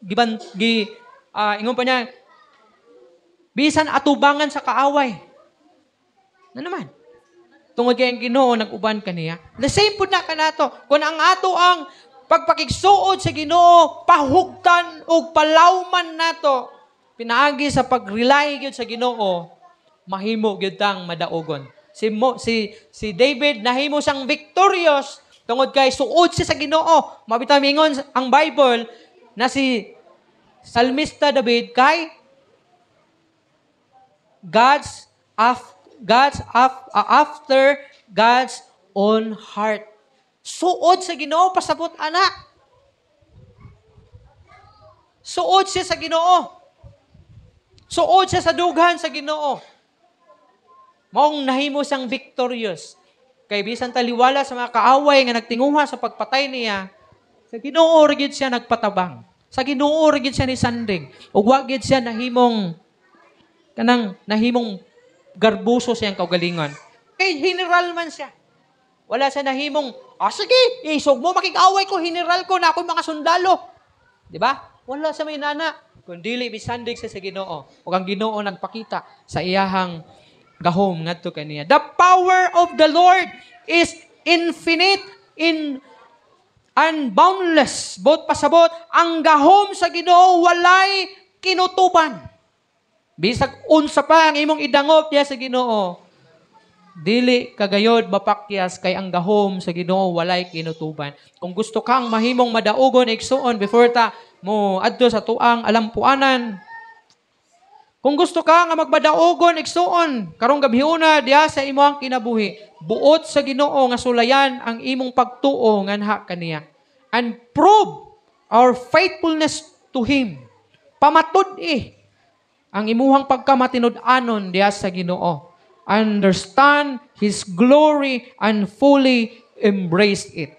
Ingon pa niya, bisan atubangan sa kaaway. Na naman? Tungod kay ang Ginoo nag-uban kaniya. The same pud na kanato. Kung ang ato ang pagpakigsuod sa Ginoo, pahugtan o palawman nato, pinaagi sa pag-rely gyud sa Ginoo, mahimo gyud tang madaogon. Si David nahimo siyang victorious tungod kay suod siya sa Ginoo. Mabitaw mingon ang Bible na si Salmista David kay after God's own heart. Suod sa Ginoo pasabot anak. Suod siya sa Ginoo. Suod siya sa dughan sa Ginoo. Maong nahimo siyang victorious. Kay bisan taliwala sa mga kaaway nga nagtinguha sa pagpatay niya, sa Ginoo ra gyud siya nagpatabang. Sa Ginoo ra gyud siya ni sanding. Ug wa gyud siya nahimong garbuso siyang kaugalingon. Kay general man siya. Wala siya nahimong, sige, isog mo, makikaway ko, general ko, na ako'y mga sundalo. Di ba? Wala sa may nana. Kung dili, bisandig siya sa Ginoo. O ang Ginoo nagpakita sa iyahang gahom ngadto kaniya. The power of the Lord is infinite, unboundless. Both pasabot, ang gahom sa Ginoo walay kinutuban. Bisag unsa pa ang imong idangop diya sa Ginoo, dili kagayod mapakyas kay ang gahom sa Ginoo walay kinutuban. Kung gusto kang mahimong madaugon igsuon before ta mo adto sa tuang alampuanan, kung gusto ka nga magbadaogon igsuon karong gabhiuna diya sa imong kinabuhi, buot sa Ginoo nga sulayan ang imong pagtuo nganha kaniya and prove our faithfulness to Him. Pamatud-i ang imuhang pagkamatinud-anon diya sa Ginoo. Understand His glory and fully embrace it.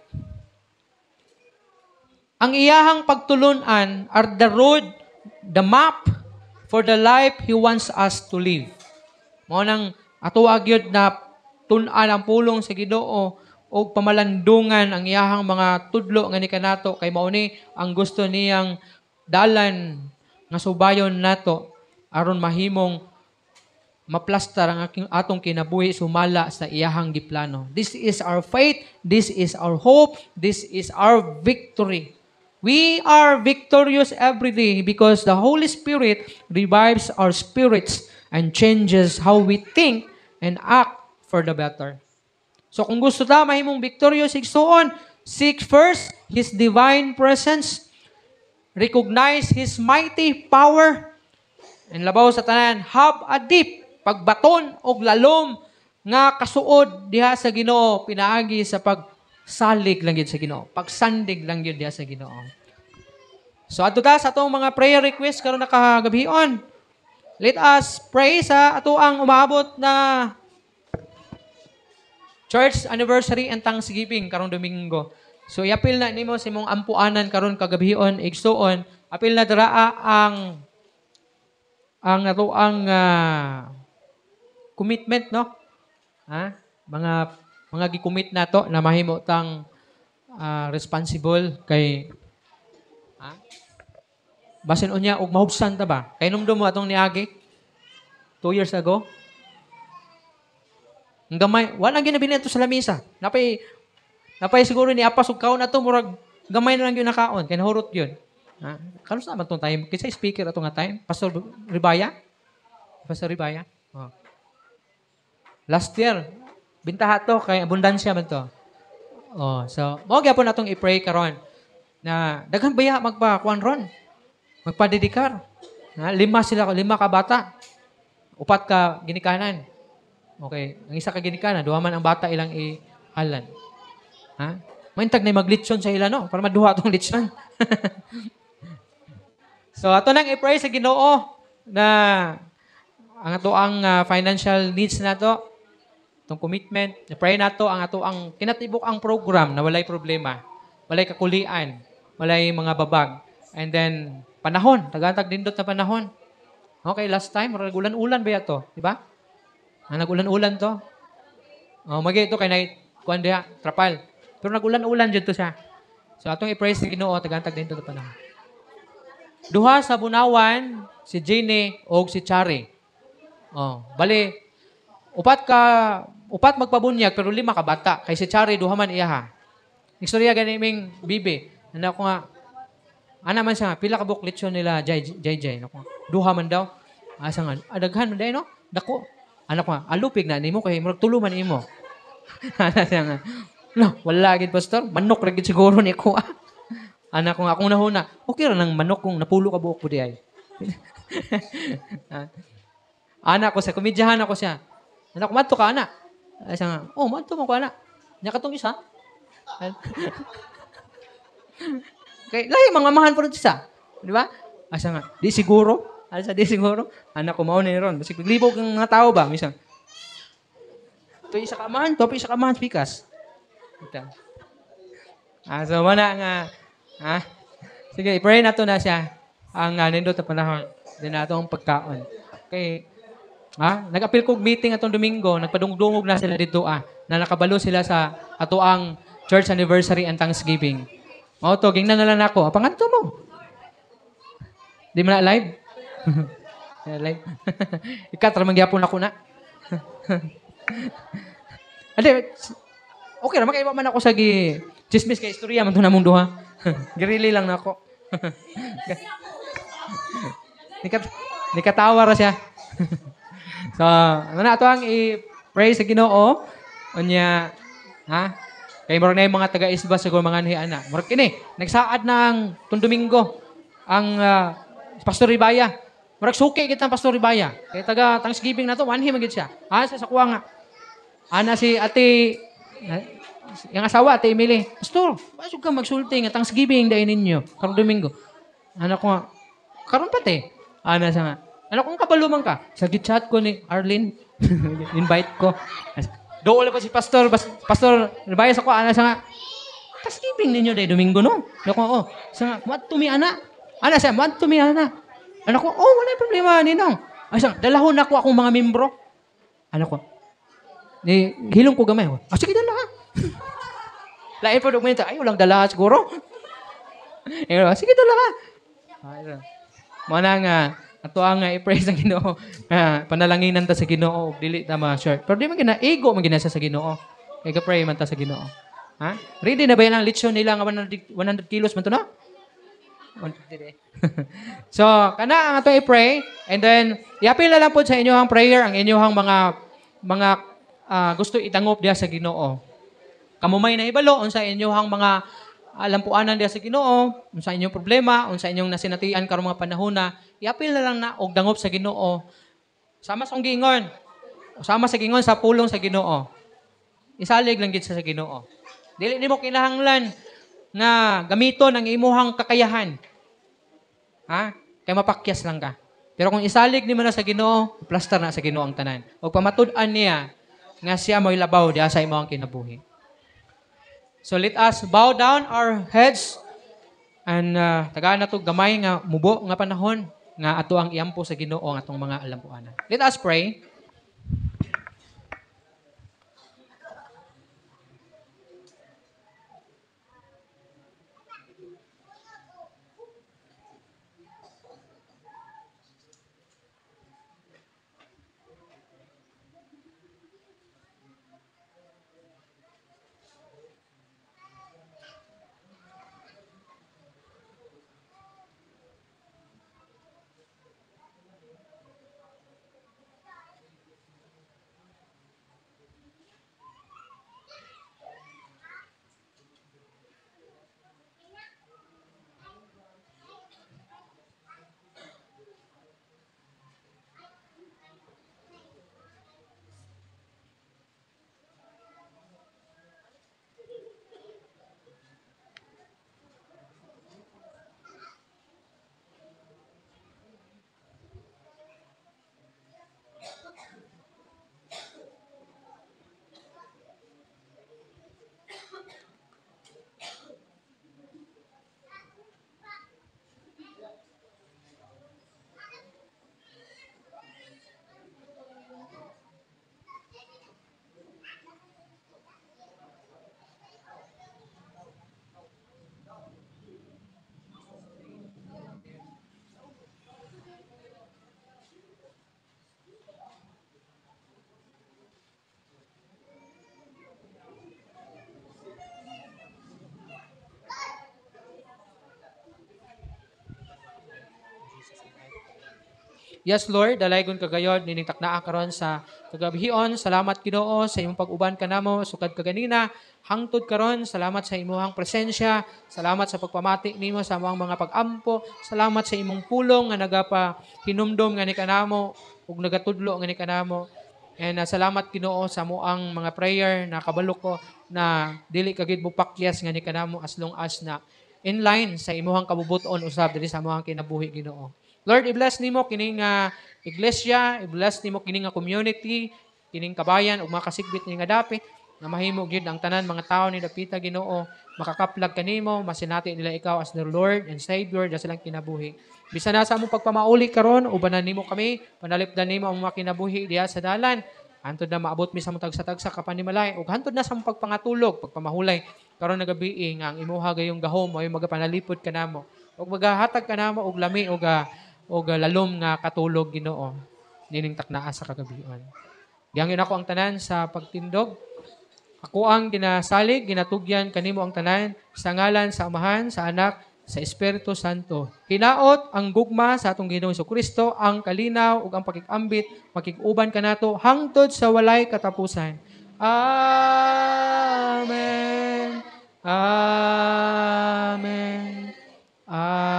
Ang iyahang pagtulunan are the road, the map for the life He wants us to live. Mao nang ato agyod na tun-an ang pulong sa Ginoo o pamalandungan ang iyahang mga tudlo nga ni kanato kay mao ni ang gusto niyang dalan nga subayon nato aron mahimong maplastar ang atong kinabuhi sumala sa iyahang giplano. This is our faith, this is our hope, this is our victory. We are victorious every day because the Holy Spirit revives our spirits and changes how we think and act for the better. So kung gusto ta mahimong victorious igsuon, seek first His divine presence, recognize His mighty power, and labaw sa tanan, have a deep pagbaton og lalom nga kasuod diha sa Ginoo pinaagi sa pagsalig lang gyud sa Ginoo, pagsandig lang gyud diha sa Ginoo. So adto ta sa atong mga prayer request karon nakagabhion. Let us pray sa ato ang umaabot na church anniversary and Thanksgiving karong Domingo. So iapil na nimo sa imong ampuanan karon kagabhion igsuon, apil na draa ang ato ang commitment, no? Mga gi-commit nato na mahimo tang responsible kay basin unya og mahubsan ta ba? Kay numdum mo atong niagi 2 years ago. Ang gamay, wala ginabili nato sa lamisa. Napay siguro ni apas og kaon ato murag gamay na lang gyud nakaon kay nahurot gyud. Kanos naman itong time? Kinsa speaker ito nga time? Pastor Ribaya? Oh. Last year, bintaha to kay abundansya man to. Oh, so, mo gyapon natong i-pray karon na daghan baya magpa-kuan ron. Magpadedikar. 5 ka bata. 4 ka ginikanan. Okay, ang isa ka ginikanan, 2 man ang bata ilang i-alan. Maintag na maglitson sa ila, no? Para maduha itong litson. So, ato nang i-pray sa Ginoo na ang ato ang financial needs nato, itong commitment, pray nato ang ato ang kinatibok ang program na walay problema, walay kakulian, walay mga babag. And then panahon, tagantag dindot na panahon. Okay, last time ulan-ulan ba to, di ba? Nag-ulan-ulan to. Oh, magi ito kay nay kuan diha, trapal. Pero nag-ulan-ulan jud to siya. So atong i-praise ni Ginoo tagantag dindot na panahon. Duha sa bunawan si Jenny o si Chari. Oh, bali upat magpabunyag pero 5 ka bata. Kay si Chari duha man iya ha. Istorya gani ming bibi. Ano ko nga ana man siya pila ka booklet nila JJ nako. Duha man daw. Asa nga adaghan man dai no? Dako. Anak ko nga alupig na nimo kay murag tulo man imo. Ana siya nga. No, wala gid pastor. Manok ra gid siguro ni ko. Anak ko nga akong nahuna. Okay ra nang manok kung napulo ka buok po di ay. Anak ko sa komedyahan ako siya. Anak ko, madto ka, anak. Ay, siya nga, oh, madto mo ko, anak. Nya katong isa. Okay, lahi, mga mahan po rin isa. Di ba? Ay, siya nga, di siguro. Ay, siya, di siguro. Anak ko, mauna ron. Kasi paglibog ng mga tao ba, misang. Ito isa kamahan, ito isa kamahan, pikas. Ito. So, mana nga, sige, i-pray na to na siya. Ang nindot na panahon. Din na itong pagkaon. Okay. Nag-appeal kong meeting atong Domingo, nagpadungdungog na sila dito na nakabalo sila sa ato ang church anniversary and Thanksgiving. O to, gingnan na lang ako. Panganto mo. Di mo na live? Live. Ikat, ramang gyapon ako na. Ade, okay, ramang kaiba man ako sa chismis kay istorya man to na mundo ha. Girili lang na ako. Nikatawa ra siya. So, ano na ito ang i-pray sa Ginoo. Unya, kay murag na yung mga taga-isba siguro mga niana. Murag kini, nagsaad ng itong Domingo ang Pastor Ribaya. Murag suki kita ang Pastor Ribaya. Kay taga Thanksgiving na to, manhi magid siya. Sa sakuha nga. Ana si ate, yung asawa, ate Emily. Pastor, basog ka magsulti nga Thanksgiving dahil ninyo. Karong Domingo. Ano ko nga, karon pati. Ana sa nga. Ano kung kabaluman ka? Sa gitchat ko ni Arlene. Invite ko. Doon pa si Pastor Ribaya sa ko. Ana sa nga. Thanksgiving ninyo dahil Domingo no? Ano ko, sa nga, what to me, ana? Ana siya, what to me, ana? Ano ko, wala problema, ninong. Ay sa dalahon na ko akong mga membro. Ano ko, hilong ko gamay. Sige, dala ha. Lain po dokumento. Ay, walang dala siguro. Sige, dala ha. Mana nga, ato ang i-praise ng Ginoo. Panalanginan ta sa Ginoo, dili ta ma-short. Pero di man ego man ginasa sa Ginoo. Kaya ka-pray man ta sa Ginoo. Ready na ba yan ang lechon nila nga 100 kilos man to na? 150. So, kana ang ato i-pray and then i-appeal na lang po sa inyo ang prayer, ang inyong mga gusto itangop diya sa Ginoo. Kamumay na ibalo unsa inyong mga alampuanan diya sa Ginoo, unsa inyong problema, unsa inyong nasinatian karong mga panahon na i-appeal na lang na og dangop sa Ginoo. Sama sa gingon. Sama sa gingon sa pulong sa Ginoo. Isalig lang gid sa Ginoo. Dili nimo kinahanglan na gamiton ang imuhang kakayahan. Kay mapakyas lang ka. Pero kung isalig nimo na sa Ginoo, plaster na sa Ginoo ang tanan. Og pamatud-an niya nga siya mo'y labaw diha sa imong kinabuhi. So let us bow down our heads and tagaan na to gamay nga mubo nga panahon nga ato ang iampo sa Ginoo ang atong mga alampuanan. Let us pray. Yes, Lord, dalaygon kagayod nining taknaa karon sa kagabihion. Salamat Ginoo sa imong pag-uban kanamo sukad kaganina. Hangtod karon, salamat sa imong presensya. Salamat sa pagpamati nimo sa among mga pag-ampo. Salamat sa imong pulong nga nagapa hinumdom nga ni kanamo ug nagatudlo nga ni kanamo. And salamat Ginoo sa moang mga prayer na kabalo ko na dili kagid mo pakyas nga ni kanamo as long as na in line sa imuhang kabubuton usab diri sa moang kinabuhi Ginoo. Lord, i-bless nimo kining iglesia, i-bless nimo kining community, kining kabayan ug mga kasigbit ni nga dapit na mahimo gyud ang tanan mga tawo ni dapita Ginoo makakaplag kanimo, masinati nila ikaw as their Lord and Savior sa silang kinabuhi. Bisan na sa among pagpamauli karon, ubanan nimo kami, panalipdan nimo ang mga kinabuhi diha sa dalan. Hantod na maabot mi sa mong tagsa-tagsa kapanimalay ug hantod na sa mong pagpangatulog, pagpamahulay karon nga gabi nga ang imuha gayong gahom ay magapanalipod kanamo ug magahatag kanamo og lami og lalom nga katulog Ginoo nining taknaa sa kagabion. Gihangin ako ang tanan sa pagtindog. Ako ang ginasalig, ginatugyan kanimo ang tanan sa ngalan sa Amahan, sa Anak, sa Espiritu Santo. Hinaot ang gugma sa atong Ginoong Kristo, ang kalinaw ug ang pakikambit, makikuban kanato hangtod sa walay katapusan. Amen. Amen. Amen.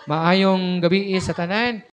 Maayong gabi sa tanan.